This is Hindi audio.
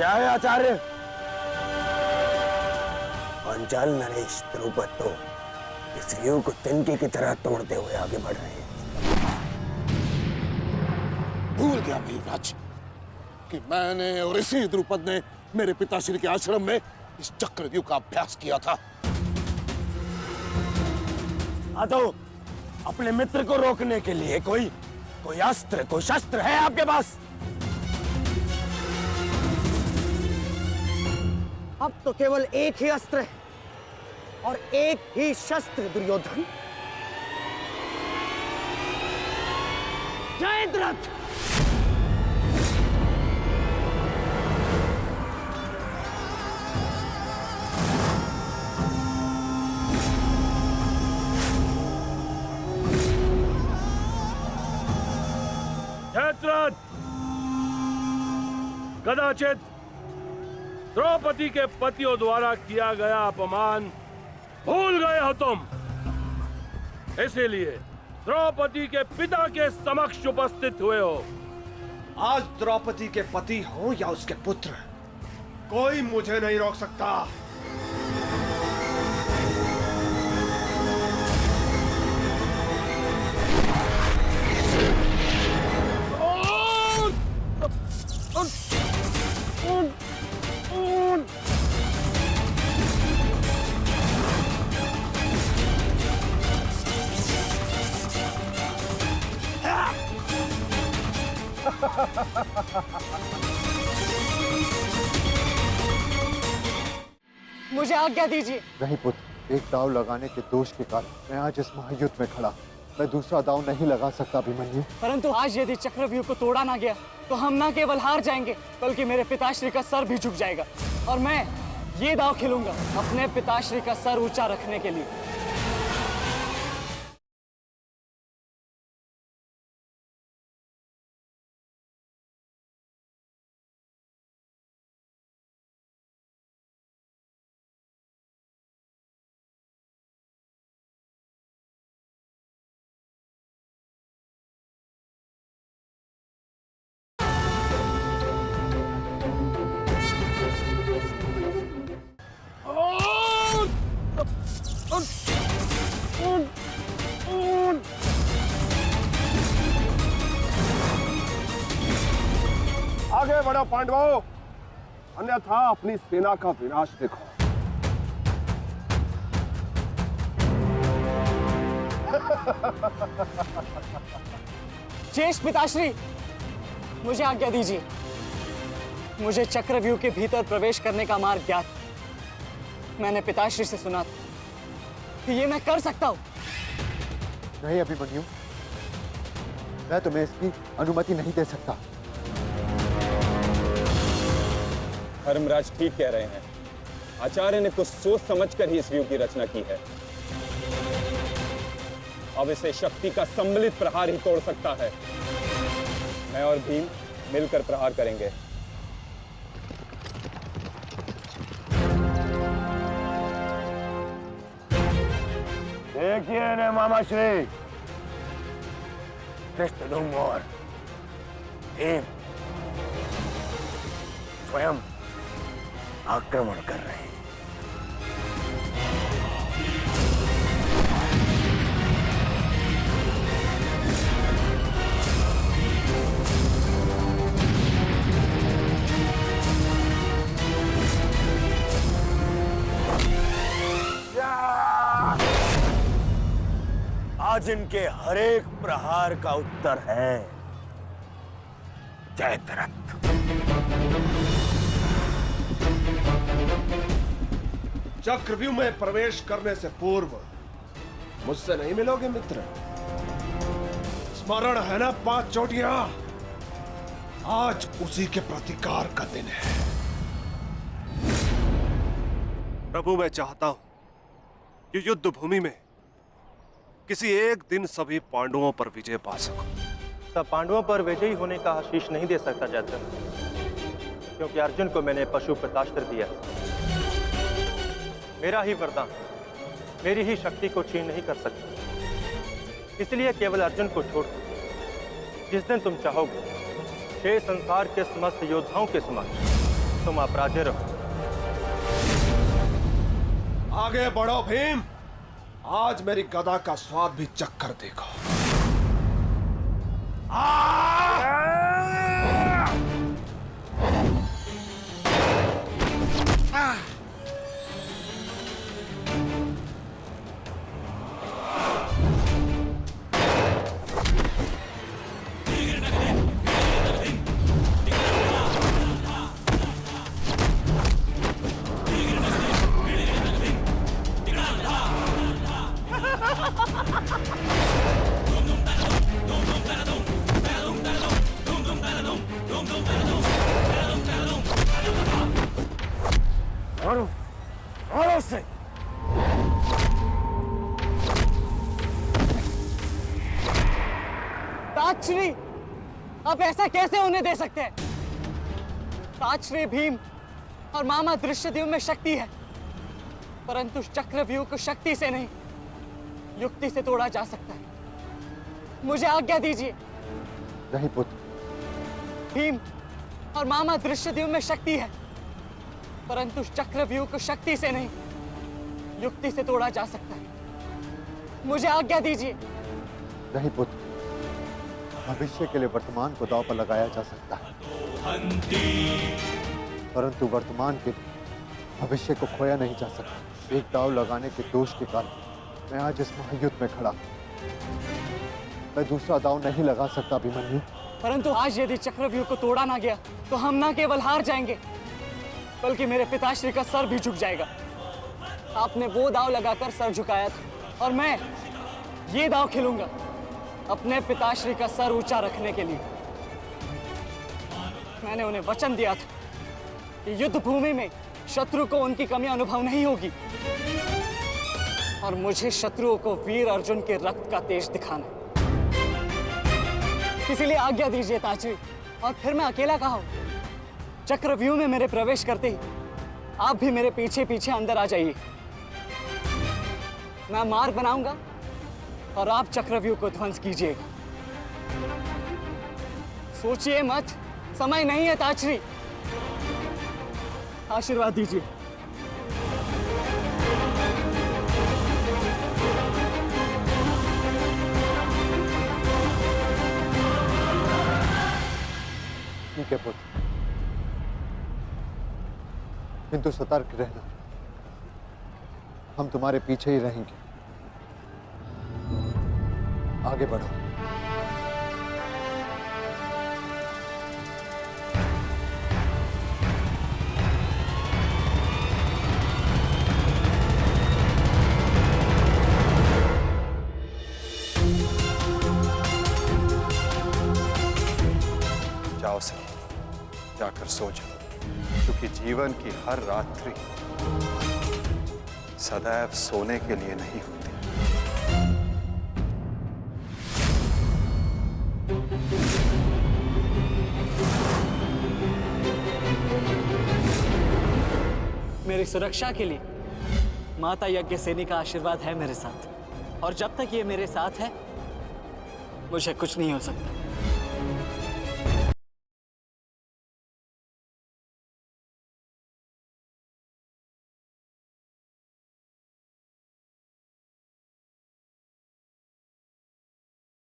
क्या है आचार्य? पांचाल नरेश द्रुपद तो इस व्यू को तिनके की तरह तोड़ते हुए आगे बढ़ रहे हैं। भूल गया भीमराज कि मैंने और इसी द्रुपद ने मेरे पिताश्री के आश्रम में इस चक्रव्यूह का अभ्यास किया था। तो अपने मित्र को रोकने के लिए कोई अस्त्र, कोई शस्त्र है आपके पास? अब तो केवल एक ही अस्त्र है और एक ही शस्त्र दुर्योधन। जयद्रथ! जयद्रथ, कदाचित द्रौपदी के पतियों द्वारा किया गया अपमान भूल गए हो तुम। इसीलिए द्रौपदी के पिता के समक्ष उपस्थित हुए हो। आज द्रौपदी के पति हो या उसके पुत्र, कोई मुझे नहीं रोक सकता। मुझे आज्ञा दीजिए। नहीं पुत्र, एक दांव लगाने के दोष के कारण मैं आज इस महायुद्ध में खड़ा। मैं दूसरा दांव नहीं लगा सकता अभिमन्यु। परंतु आज यदि चक्रव्यूह को तोड़ा ना गया तो हम न केवल हार जाएंगे बल्कि मेरे पिताश्री का सर भी झुक जाएगा और मैं ये दांव खेलूंगा अपने पिताश्री का सर ऊंचा रखने के लिए। आगे बढ़ो पांडवों, अन्यथा अपनी सेना का विनाश देखो। शेष पिताश्री, मुझे आज्ञा दीजिए। मुझे चक्रव्यूह के भीतर प्रवेश करने का मार्ग ज्ञात। मैंने पिताश्री से सुना था कि ये मैं कर सकता हूं। नहीं अभिमन्यु, मैं तुम्हें इसकी अनुमति नहीं दे सकता। धर्मराज ठीक कह रहे हैं। आचार्य ने कुछ सोच समझकर ही इस व्यू की रचना की है। अब इसे शक्ति का सम्मिलित प्रहार ही तोड़ सकता है। मैं और भीम मिलकर प्रहार करेंगे। देखिए ने मामा श्री, धृष्टद्युम्न और भीम स्वयं आक्रमण कर रहे हैं। आज इनके हर एक प्रहार का उत्तर है जयद्रथ। चक्रव्यूह में प्रवेश करने से पूर्व मुझसे नहीं मिलोगे मित्र? स्मरण है ना 5 चोटियां? आज उसी के प्रतिकार का दिन है। प्रभु, मैं चाहता हूं कि युद्ध भूमि में किसी एक दिन सभी पांडवों पर विजय पा सकूं। सब पांडवों पर विजयी होने का आशीष नहीं दे सकता जयद्रथ, क्योंकि अर्जुन को मैंने पशुपतास्त्र दिया। मेरा ही वरदान मेरी ही शक्ति को छीन नहीं कर सकता। इसलिए केवल अर्जुन को छोड़ जिस दिन तुम चाहोगे शेष संसार के समस्त योद्धाओं के समक्ष तुम अपराधी रहो। आगे बढ़ो भीम, आज मेरी गदा का स्वाद भी चक्कर देखो। मारो मारो उसे। ताजश्री, आप ऐसा कैसे होने दे सकते हैं? ताजश्री भीम और मामा दृश्यद्युम्न में शक्ति है, परंतु चक्रव्यूह को शक्ति से नहीं, युक्ति से तोड़ा जा सकता है। मुझे आज्ञा दीजिए। नहीं पुत्र, भीम और मामा दृश्यद्युम्न में शक्ति है, परंतु चक्रव्यूह को शक्ति से नहीं, युक्ति से तोड़ा जा सकता है। मुझे आज्ञा दीजिए। नहीं पुत्र, भविष्य के लिए वर्तमान को दांव पर लगाया जा सकता है, परंतु वर्तमान के लिए भविष्य को खोया नहीं जा सकता। एक दांव लगाने के दोष के कारण मैं आज इस महायुद्ध में खड़ा हूं। मैं दूसरा दांव नहीं लगा सकता अभिमन्यु। परंतु आज यदि चक्रव्यूह को तोड़ा ना गया तो हम ना केवल हार जाएंगे, बल्कि मेरे पिताश्री का सर भी झुक जाएगा। आपने वो दांव लगाकर सर झुकाया था और मैं ये दांव खेलूंगा अपने पिताश्री का सर ऊंचा रखने के लिए। मैंने उन्हें वचन दिया था कि युद्ध भूमि में शत्रु को उनकी कमी अनुभव नहीं होगी, और मुझे शत्रुओं को वीर अर्जुन के रक्त का तेज दिखाना है। इसीलिए आज्ञा दीजिए ताजश्री, और फिर मैं अकेला कहाँ हूं? चक्रव्यूह में मेरे प्रवेश करते ही आप भी मेरे पीछे पीछे अंदर आ जाइए। मैं मार्ग बनाऊंगा और आप चक्रव्यूह को ध्वंस कीजिएगा। सोचिए मत, समय नहीं है ताजश्री। आशीर्वाद दीजिए। ठीक है पुत्र, किंतु सतर्क रहना। हम तुम्हारे पीछे ही रहेंगे। आगे बढ़ो। जाओ सही, जाकर सो जाओ, क्योंकि जीवन की हर रात्रि सदैव सोने के लिए नहीं होती। मेरी सुरक्षा के लिए माता यज्ञसेनी का आशीर्वाद है मेरे साथ, और जब तक ये मेरे साथ है मुझे कुछ नहीं हो सकता।